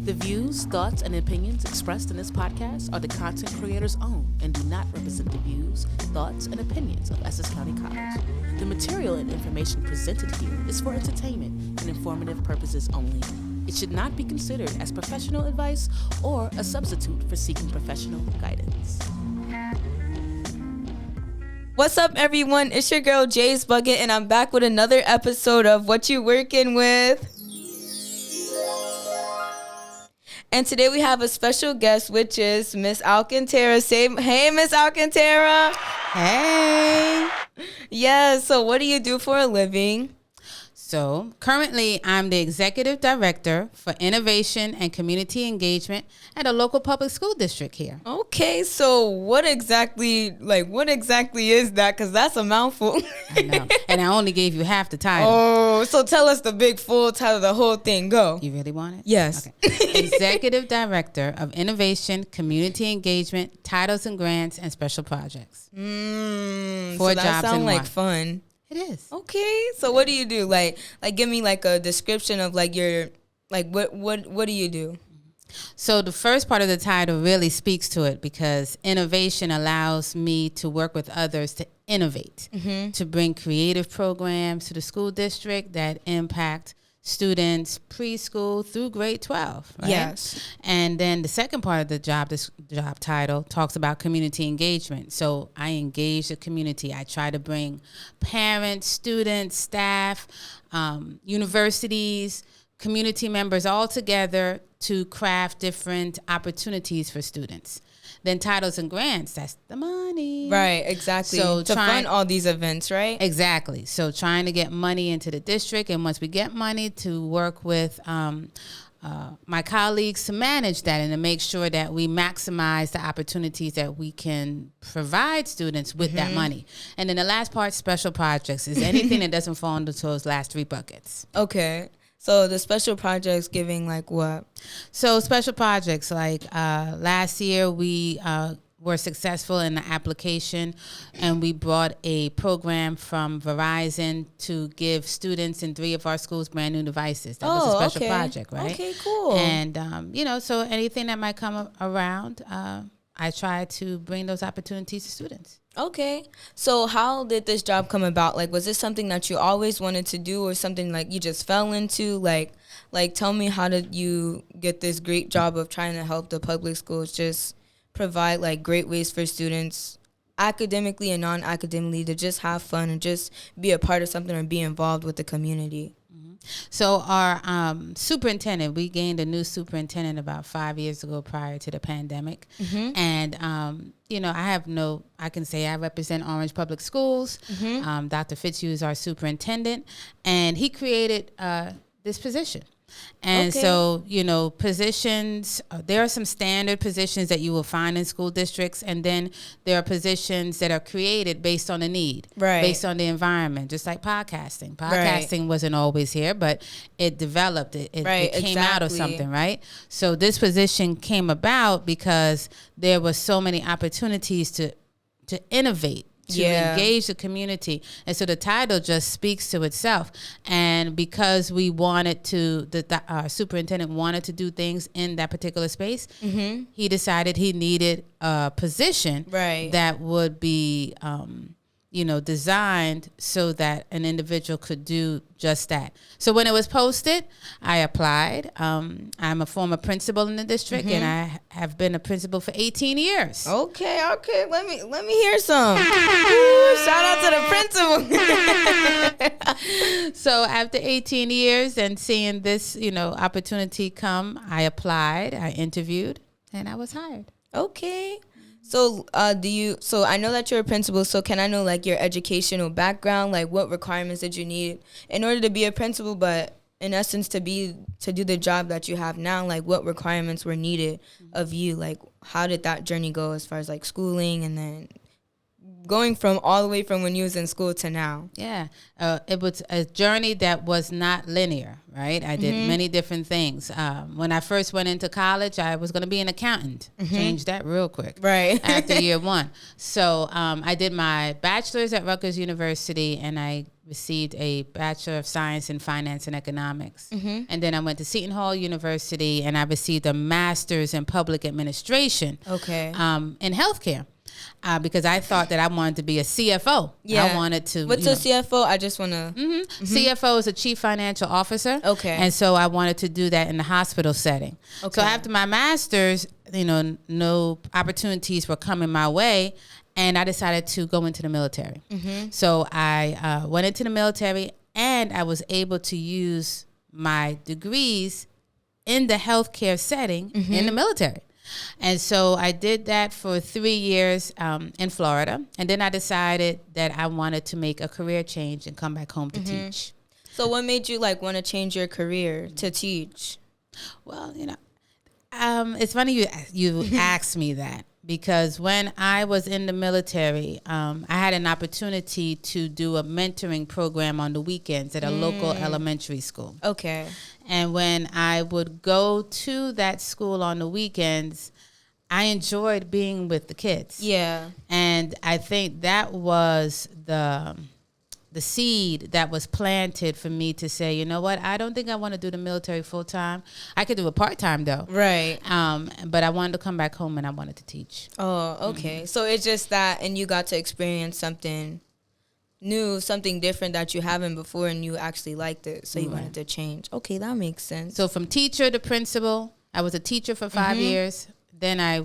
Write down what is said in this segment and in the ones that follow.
The views, thoughts, and opinions expressed in this podcast are the content creator's own and do not represent the views, thoughts, and opinions of Essex County College. The material and information presented here is for entertainment and informative purposes only. It should not be considered as professional advice or a substitute for seeking professional guidance. What's up, everyone? It's your girl Jaesbuggin, and I'm back with another episode of What You Workin With. And today we have a special guest, which is Miss Alcantara. Say, hey, Miss Alcantara. Hey. Yeah, so what do you do for a living? So currently I'm the Executive Director for Innovation and Community Engagement at a local public school district here. Okay, so what exactly is that? Because that's a mouthful. I know. And I only gave you half the title. Oh, so tell us the big full title, the whole thing. Go. You really want it? Yes. Okay. Executive Director of Innovation, Community Engagement, Titles and Grants, and Special Projects. Four so that jobs sound in like one. fun. It is. Okay, so what do you do? Like give me like a description of like your, like what do you do? So the first part of the title really speaks to it because innovation allows me to work with others to innovate, to bring creative programs to the school district that impact students preschool through grade 12, right? Yes. And then the second part of the job, this job title, talks about community engagement. So I engage the community. I try to bring parents, students, staff, universities, community members all together to craft different opportunities for students. Then titles and grants, that's the money. Right, exactly. So to fund all these events, right? Exactly. So trying to get money into the district, and once we get money, to work with my colleagues to manage that and to make sure that we maximize the opportunities that we can provide students with that money. And then the last part, special projects, is anything that doesn't fall into those last three buckets. Okay. So the special projects giving like what? So special projects, like last year we were successful in the application, and we brought a program from Verizon to give students in 3 of our schools brand new devices. That was a special project, right? Okay, cool. And, so anything that might come around, I try to bring those opportunities to students. Okay. So how did this job come about? Like, was this something that you always wanted to do or something like you just fell into? Like tell me, how did you get this great job of trying to help the public schools just provide like great ways for students academically and non-academically to just have fun and just be a part of something or be involved with the community? So our superintendent, we gained a new superintendent about 5 years ago prior to the pandemic. And, I can say I represent Orange Public Schools. Dr. Fitzhugh is our superintendent, and he created this position. And so, positions, there are some standard positions that you will find in school districts. And then there are positions that are created based on a need, based on the environment, just like podcasting. Podcasting wasn't always here, but it developed. It came out of something, right? So this position came about because there were so many opportunities to innovate, to engage the community. And so the title just speaks to itself. And because we wanted to, our superintendent wanted to do things in that particular space, he decided he needed a position that would be, designed so that an individual could do just that. So when it was posted, I applied. I'm a former principal in the district, and I have been a principal for 18 years. Okay. Let me hear some. Ooh, shout out to the principal. So after 18 years and seeing this, opportunity come, I applied, I interviewed, and I was hired. Okay. So so I know that you're a principal, so can I know like your educational background, like what requirements did you need in order to be a principal, but in essence to do the job that you have now, like what requirements were needed of you? Like how did that journey go as far as like schooling and then going from all the way from when you was in school to now. Yeah. It was a journey that was not linear, right? I did many different things. When I first went into college, I was going to be an accountant. Changed that real quick. Right. After year one. So I did my bachelor's at Rutgers University, and I received a Bachelor of Science in Finance and Economics. And then I went to Seton Hall University, and I received a master's in Public Administration in healthcare. Because I thought that I wanted to be a CFO. Yeah. I wanted to. What's a CFO? I just want to. CFO is a Chief Financial Officer. Okay. And so I wanted to do that in the hospital setting. Okay. So after my master's, no opportunities were coming my way, and I decided to go into the military. So I went into the military, and I was able to use my degrees in the healthcare setting in the military. And so I did that for 3 years in Florida. And then I decided that I wanted to make a career change and come back home to teach. So what made you want to change your career to teach? Well, it's funny you asked me that, because when I was in the military, I had an opportunity to do a mentoring program on the weekends at a local elementary school. Okay. And when I would go to that school on the weekends, I enjoyed being with the kids. Yeah. And I think that was the seed that was planted for me to say, you know what, I don't think I want to do the military full time. I could do it part time though. Right. But I wanted to come back home and I wanted to teach. Oh, okay. So it's just that, and you got to experience something new, something different that you haven't before, and you actually liked it, so you wanted to change. Okay, that makes sense. So from teacher to principal, I was a teacher for 5 years. Then I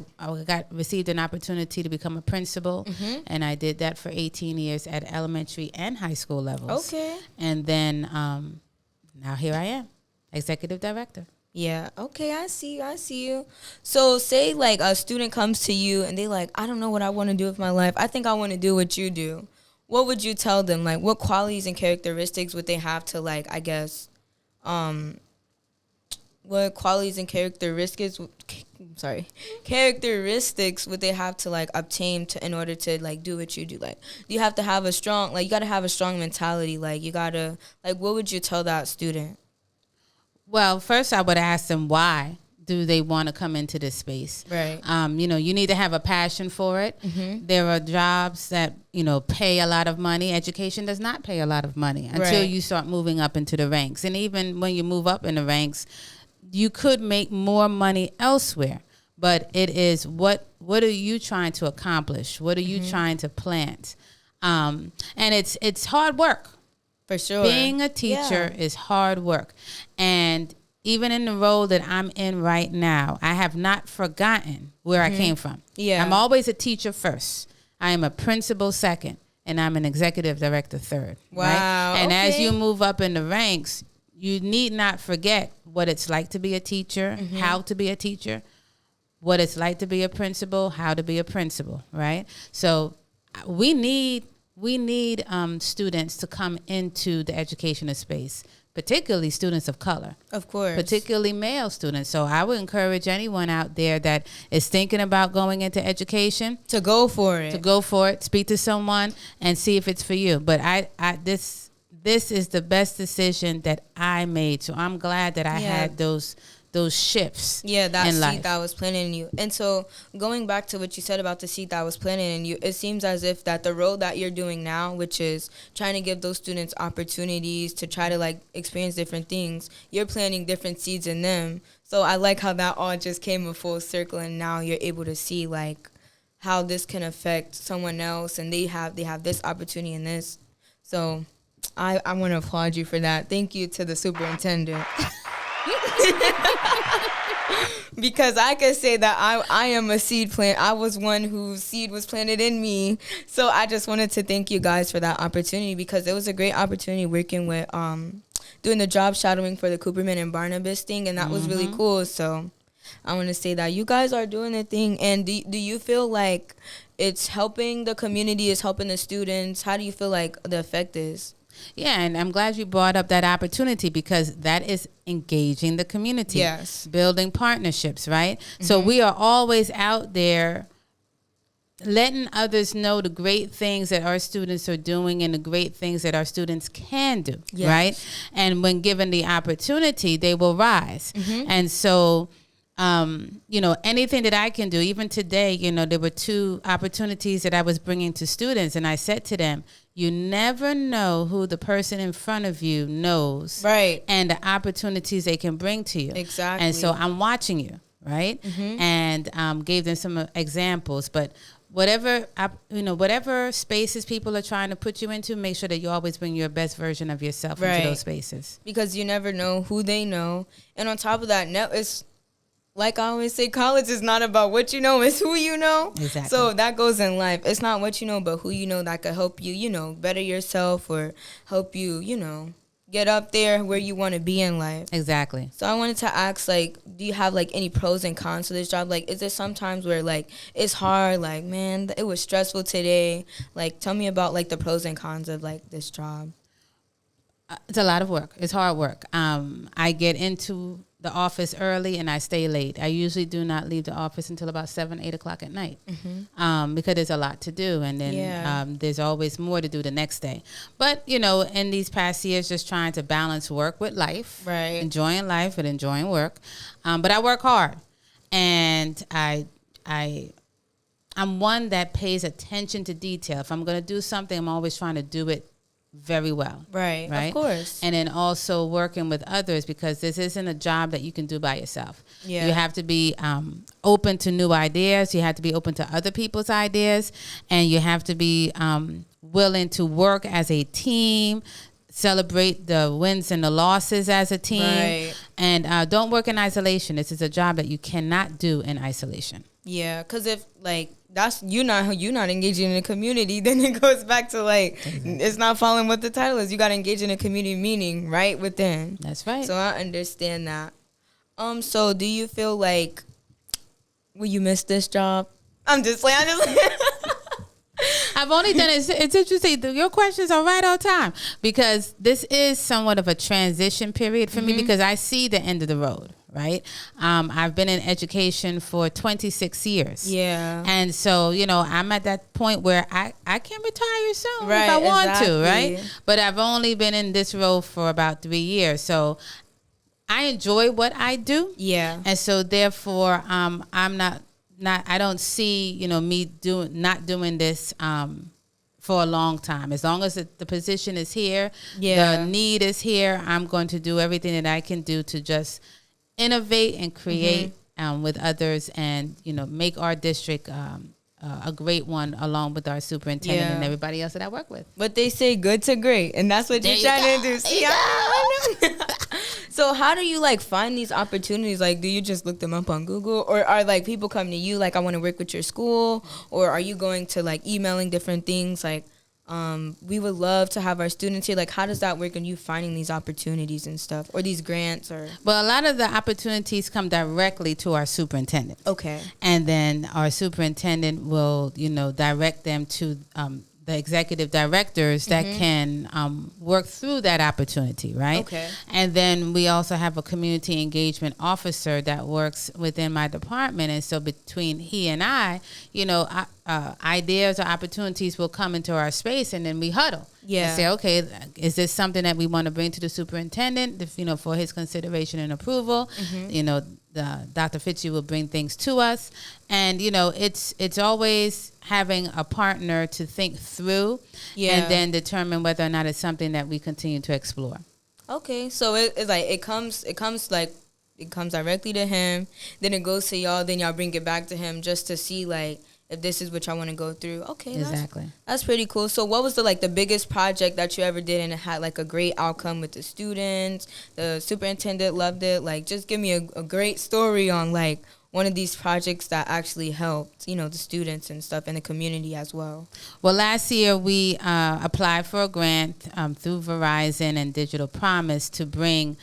received an opportunity to become a principal, and I did that for 18 years at elementary and high school levels. Okay. And then now here I am, executive director. Yeah. Okay, I see you. So say a student comes to you and they I don't know what I want to do with my life. I think I want to do what you do. What would you tell them? What qualities and characteristics would they have to what qualities and characteristics would they have to obtain in order to do what you do? Do you have to have a strong you got to have a strong mentality, you got to what would you tell that student? Well, first I would ask them, why do they want to come into this space? Right. You need to have a passion for it. There are jobs that pay a lot of money. Education does not pay a lot of money until you start moving up into the ranks. And even when you move up in the ranks, you could make more money elsewhere, but it is what are you trying to accomplish? What are you trying to plant? And it's hard work. For sure. Being a teacher is hard work. And even in the role that I'm in right now, I have not forgotten where I came from. Yeah. I'm always a teacher first. I am a principal second, and I'm an executive director third. Wow. Right? And as you move up in the ranks, you need not forget what it's like to be a teacher, how to be a teacher, what it's like to be a principal, how to be a principal, right? So we need students to come into the educational space, particularly students of color. Of course. Particularly male students. So I would encourage anyone out there that is thinking about going into education to go for it. Speak to someone and see if it's for you. But this is the best decision that I made. So I'm glad that I had those shifts. Yeah, that seed life. that was planted in you. And so going back to what you said about the seed that was planted in you, it seems as if that the role that you're doing now, which is trying to give those students opportunities to try to experience different things, you're planting different seeds in them. So I like how that all just came a full circle, and now you're able to see how this can affect someone else, and they have this opportunity in this. So I want to applaud you for that. Thank you to the superintendent. Because I could say that I am a seed plant. I was one whose seed was planted in me. So I just wanted to thank you guys for that opportunity, because it was a great opportunity working with doing the job shadowing for the Cooperman and Barnabas thing, and that was really cool. So I want to say that you guys are doing a thing. And do you feel like it's helping the community, it's helping the students? How do you feel like the effect is? Yeah, and I'm glad you brought up that opportunity, because that is engaging the community. Yes. Building partnerships, right? So we are always out there letting others know the great things that our students are doing and the great things that our students can do, Yes. right? And when given the opportunity, they will rise. And so, anything that I can do, even today, there were 2 opportunities that I was bringing to students, and I said to them, you never know who the person in front of you knows, Right. and the opportunities they can bring to you. Exactly. And so I'm watching you, right? And gave them some examples, but whatever spaces people are trying to put you into, make sure that you always bring your best version of yourself Right. into those spaces. Because you never know who they know. And on top of that, it's like I always say, college is not about what you know, it's who you know. Exactly. So that goes in life. It's not what you know, but who you know that could help you, better yourself or help you, get up there where you want to be in life. Exactly. So I wanted to ask, like, do you have, like, any pros and cons to this job? Like, is there sometimes where, like, it's hard, like, man, it was stressful today? Like, tell me about, like, the pros and cons of, like, this job. It's a lot of work. It's hard work. I get into the office early and I stay late. I usually do not leave the office until about 7, 8 o'clock at night, because there's a lot to do, and then there's always more to do the next day. But in these past years, just trying to balance work with life, Right. enjoying life and enjoying work. But I work hard, and I'm one that pays attention to detail. If I'm going to do something, I'm always trying to do it very well. Right. Of course. And then also working with others, because this isn't a job that you can do by yourself. Yeah. You have to be open to new ideas. You have to be open to other people's ideas, and you have to be willing to work as a team, celebrate the wins and the losses as a team, Right. and don't work in isolation. This is a job that you cannot do in isolation. Yeah, because if, like, that's you're not engaging in the community, then it goes back to, like, it's not following what the title is. You got to engage in a community meaning right within. That's right. So I understand that. So do you feel like, will you miss this job? I'm just like. I've only done it. It's interesting. Your questions are right on time, because this is somewhat of a transition period for me, because I see the end of the road, right? I've been in education for 26 years. Yeah. And so, I'm at that point where I can retire soon Right, if I want exactly. to, right? But I've only been in this role for about 3 years. So I enjoy what I do. Yeah. And so therefore, I'm not I don't see, me not doing this for a long time. As long as the position is here, Yeah. the need is here, I'm going to do everything that I can do to just innovate and create with others, and make our district a great one, along with our superintendent and everybody else that I work with. But they say good to great, and that's what you're trying to do. See, I know. So how do you, like, find these opportunities? Like, do you just look them up on Google, or are, like, people coming to you, like, I want to work with your school, or are you going to, like, emailing different things, like, we would love to have our students here? Like, how does that work? And you finding these opportunities and stuff, or these grants, or? Well, a lot of the opportunities come directly to our superintendent. Okay. And then our superintendent will, direct them to the executive directors that can work through that opportunity, right? Okay. And then we also have a community engagement officer that works within my department. And so between he and I, ideas or opportunities will come into our space, and then we huddle. Yeah. And say, okay, is this something that we want to bring to the superintendent, for his consideration and approval? Dr. Fitchie will bring things to us. And, it's always having a partner to think through and then determine whether or not it's something that we continue to explore. Okay, so it's like it comes directly to him, then it goes to y'all, then y'all bring it back to him just to see, like, if this is what y'all want to go through. Okay, Exactly. That's pretty cool. So what was the biggest project that you ever did and it had, like, a great outcome with the students? The superintendent loved it. Like, just give me a great story on, like, one of these projects that actually helped, the students and stuff in the community as well. Well, last year we applied for a grant through Verizon and Digital Promise to bring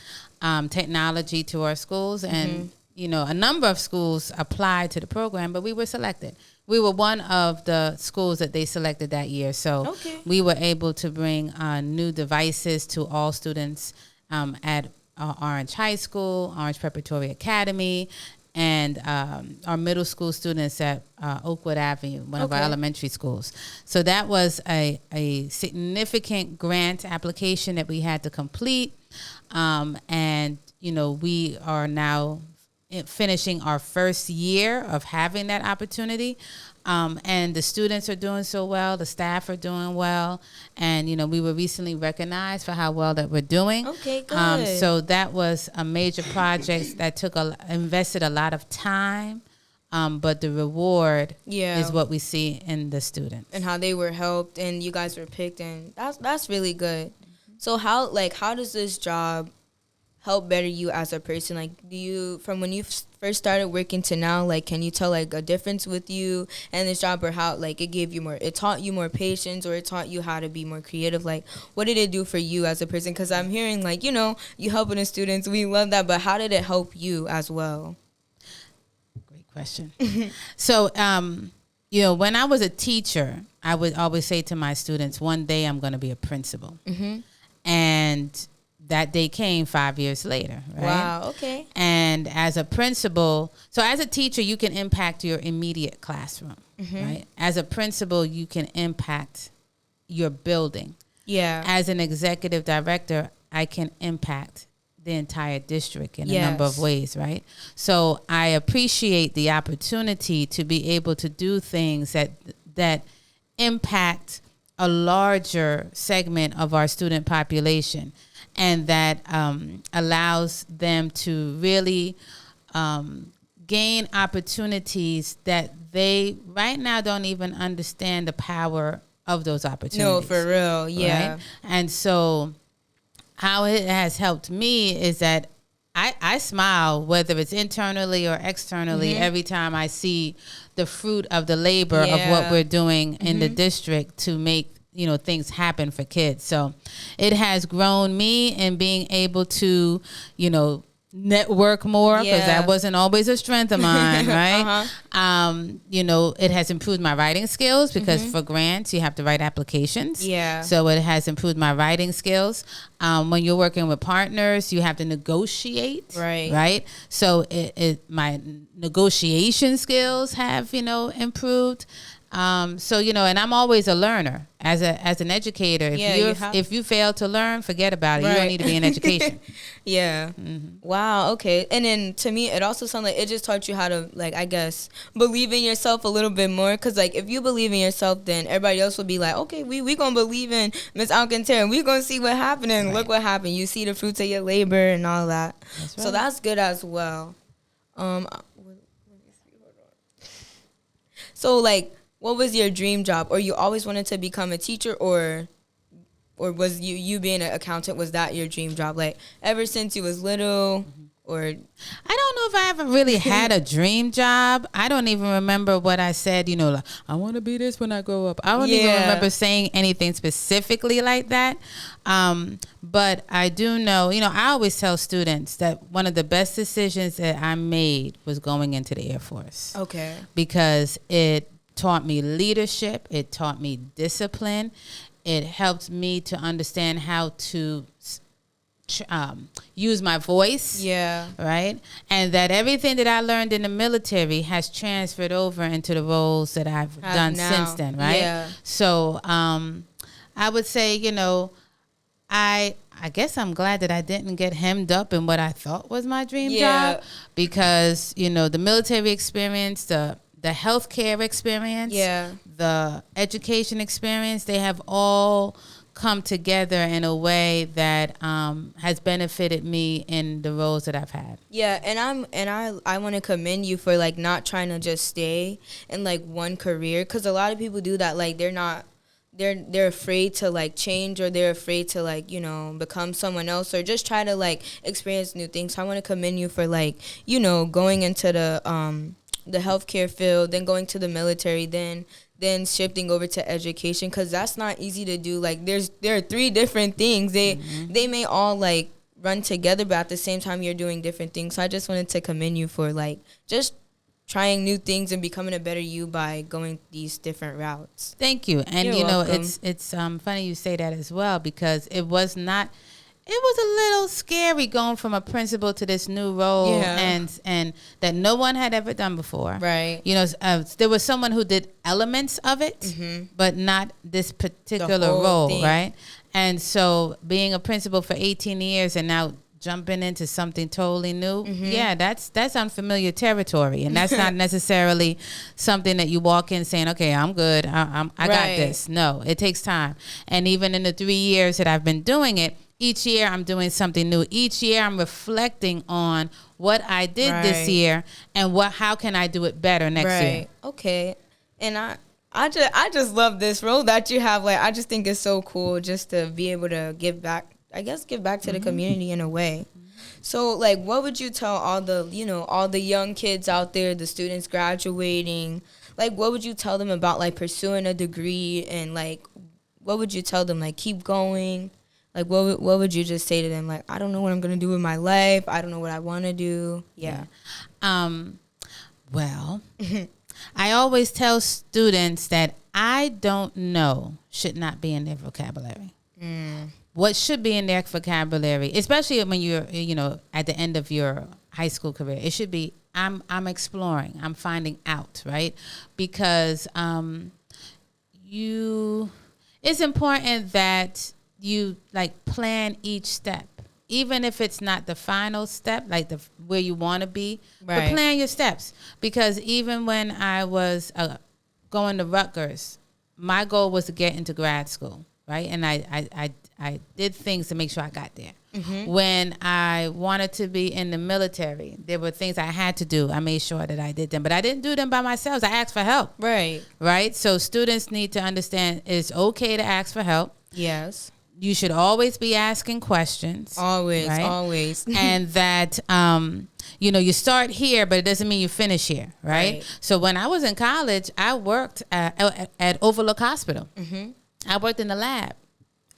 technology to our schools. And, a number of schools applied to the program, but we were selected. We were one of the schools that they selected that year. So we were able to bring new devices to all students at Orange High School, Orange Preparatory Academy, and our middle school students at Oakwood Avenue, one of our elementary schools. So that was a significant grant application that we had to complete. And, you know, we are now finishing our first year of having that opportunity. And the students are doing so well. The staff are doing well. And, you know, we were recently recognized for how well that we're doing. Okay, good. So that was a major project that invested a lot of time. But the reward is what we see in the students. And how they were helped and you guys were picked. And that's really good. So how does this job help better you as a person? Like, do you, from when you first started working to now, like, can you tell like a difference with you and this job, or how like it taught you more patience, or it taught you how to be more creative? Like, what did it do for you as a person? Because I'm hearing like, you know, you helping the students, we love that, but how did it help you as well? Great question. So, you know, when I was a teacher, I would always say to my students, one day I'm going to be a principal. Mm-hmm. And that day came 5 years later, right? Wow, okay. And as a principal, so as a teacher, you can impact your immediate classroom, right? As a principal, you can impact your building. Yeah. As an executive director, I can impact the entire district in a number of ways, right? So I appreciate the opportunity to be able to do things that impact a larger segment of our student population, and that allows them to really gain opportunities that they right now don't even understand the power of those opportunities. No, for real, yeah. Right? And so how it has helped me is that I smile, whether it's internally or externally, every time I see the fruit of the labor of what we're doing in the district to make, you know, things happen for kids. So it has grown me in being able to, you know, network more, because that wasn't always a strength of mine, right? You know, it has improved my writing skills, because for grants you have to write applications. Yeah. So it has improved my writing skills. When you're working with partners, you have to negotiate. Right. So my negotiation skills have, you know, improved. So, you know, and I'm always a learner as an educator. If you fail to learn, forget about it. You don't need to be in education. Wow. Okay. And then to me, it also sounds like it just taught you how to, like, I guess, believe in yourself a little bit more. Cause like, if you believe in yourself, then everybody else will be like, okay, we gonna believe in Miss Alcantara. We gonna see what happened, and look what happened. You see the fruits of your labor and all that. That's right. So that's good as well. So like, what was your dream job? Or you always wanted to become a teacher, or was you being an accountant, was that your dream job? Like, ever since you was little, or? I don't know if I ever really had a dream job. I don't even remember what I said, you know, like, I want to be this when I grow up. I don't even remember saying anything specifically like that. But I do know, you know, I always tell students that one of the best decisions that I made was going into the Air Force. Okay. Because it taught me leadership. It taught me discipline. It helped me to understand how to use my voice. Yeah. Right. And that everything that I learned in the military has transferred over into the roles that I've done now. Since then. Right. Yeah. So I would say, you know, I guess I'm glad that I didn't get hemmed up in what I thought was my dream job, because, you know, the military experience, the healthcare experience, the education experience, they have all come together in a way that has benefited me in the roles that I've had. Yeah, and I want to commend you for like not trying to just stay in like one career, because a lot of people do that. Like they're afraid to like change, or they're afraid to like, you know, become someone else, or just try to like experience new things. So I want to commend you for like, you know, going into the healthcare field, then going to the military, then shifting over to education, because that's not easy to do. Like there are three different things. They may all like run together, but at the same time you're doing different things. So I just wanted to commend you for like just trying new things and becoming a better you by going these different routes. Thank you. And you're welcome. It's funny you say that as well, because it was not it was a little scary going from a principal to this new role, and that no one had ever done before. Right. You know, there was someone who did elements of it, but not this particular role, thing. Right? And so being a principal for 18 years and now jumping into something totally new, that's unfamiliar territory, and that's not necessarily something that you walk in saying, okay, I'm good, I got this. No, it takes time. And even in the 3 years that I've been doing it, each year I'm doing something new. Each year I'm reflecting on what I did this year and how can I do it better next year. Okay. And I just love this role that you have. Like, I just think it's so cool just to be able to give back to the community in a way. So, like, what would you tell all the young kids out there, the students graduating? Like, what would you tell them about, like, pursuing a degree, and, like, what would you tell them? Like, keep going. Like, what would you just say to them? Like, I don't know what I'm going to do with my life. I don't know what I want to do. Yeah. Well, I always tell students that I don't know should not be in their vocabulary. What should be in their vocabulary, especially when you're, at the end of your high school career, it should be, I'm exploring, I'm finding out, right? Because it's important that you like plan each step, even if it's not the final step, like where you want to be, but plan your steps. Because even when I was going to Rutgers, my goal was to get into grad school, right? And I did things to make sure I got there. When I wanted to be in the military, there were things I had to do. I made sure that I did them, but I didn't do them by myself. I asked for help. Right? So students need to understand it's okay to ask for help. Yes. You should always be asking questions. Always. And that, you start here, but it doesn't mean you finish here, right? So when I was in college, I worked at Overlook Hospital. I worked in the lab.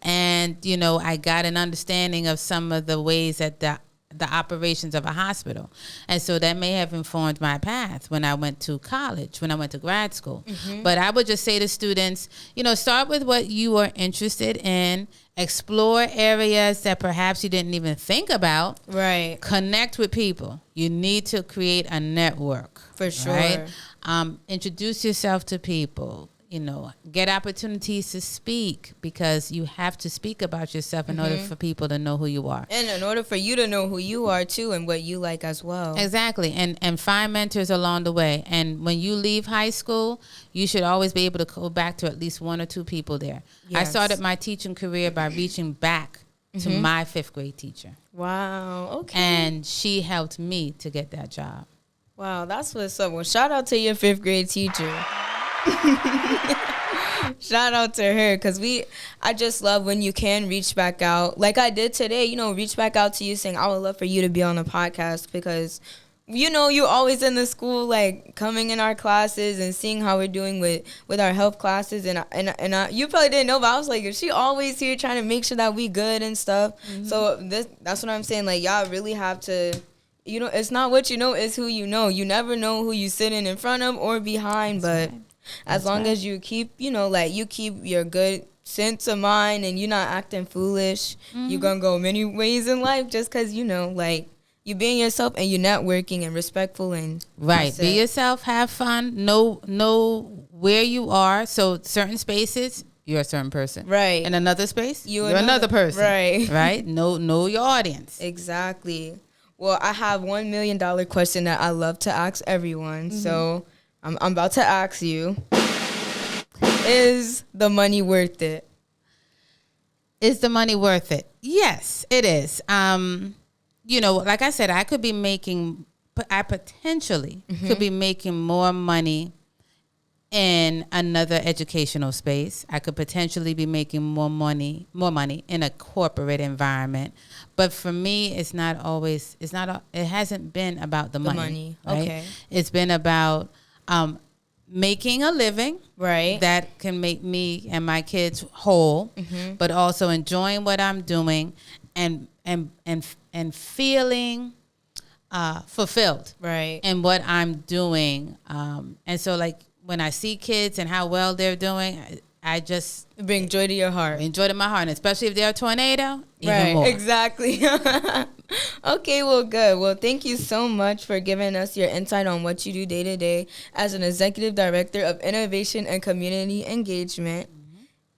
And, I got an understanding of some of the ways that the operations of a hospital. And so that may have informed my path when I went to college, when I went to grad school. But I would just say to students, start with what you are interested in, explore areas that perhaps you didn't even think about. Right. Connect with people. You need to create a network. For sure. Right? Introduce yourself to people. Get opportunities to speak, because you have to speak about yourself in order for people to know who you are. And in order for you to know who you are, too, and what you like as well. Exactly. And find mentors along the way. And when you leave high school, you should always be able to go back to at least one or two people there. Yes. I started my teaching career by reaching back to my 5th grade teacher. Wow. Okay. And she helped me to get that job. Wow, that's what's up. Well, shout out to your 5th grade teacher. Shout out to her, because I just love when you can reach back out like I did today, reach back out to you saying I would love for you to be on the podcast, because you're always in the school, like coming in our classes and seeing how we're doing with our health classes, and I, you probably didn't know, but I was like, is she always here trying to make sure that we good and stuff? So that's what I'm saying, like, y'all really have to, it's not what you know, it's who you know. You never know who you sitting in front of or behind, that's but right. As long as you keep, you keep your good sense of mind and you're not acting foolish, you're going to go many ways in life, just because, you being yourself and you're networking and respectful and right. Be yourself, have fun, know where you are. So certain spaces, you're a certain person. Right. In another space, you're another person. Right. Right. Know your audience. Exactly. Well, I have $1 million question that I love to ask everyone. So I'm about to ask you, is the money worth it? Is the money worth it? Yes, it is. Like I said, I potentially could be making more money in another educational space. I could potentially be making more money in a corporate environment. But for me, it hasn't been about the money. Right? Okay. It's been about making a living, right, that can make me and my kids whole, but also enjoying what I'm doing and feeling fulfilled, right, in what I'm doing. And so, like, when I see kids and how well they're doing, I just bring joy to your heart. Bring joy to my heart, and especially if they're a tornado, even more. Exactly. Okay, well, good. Well, thank you so much for giving us your insight on what you do day to day as an executive director of innovation and community engagement.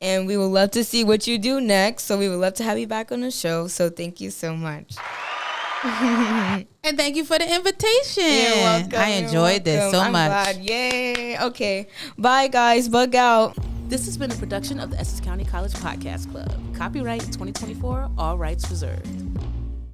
And we would love to see what you do next. So we would love to have you back on the show. So thank you so much. And thank you for the invitation. You're welcome. I enjoyed this so I'm much. Glad. Yay. Okay. Bye, guys. Bug out. This has been a production of the Essex County College Podcast Club. Copyright 2024, all rights reserved.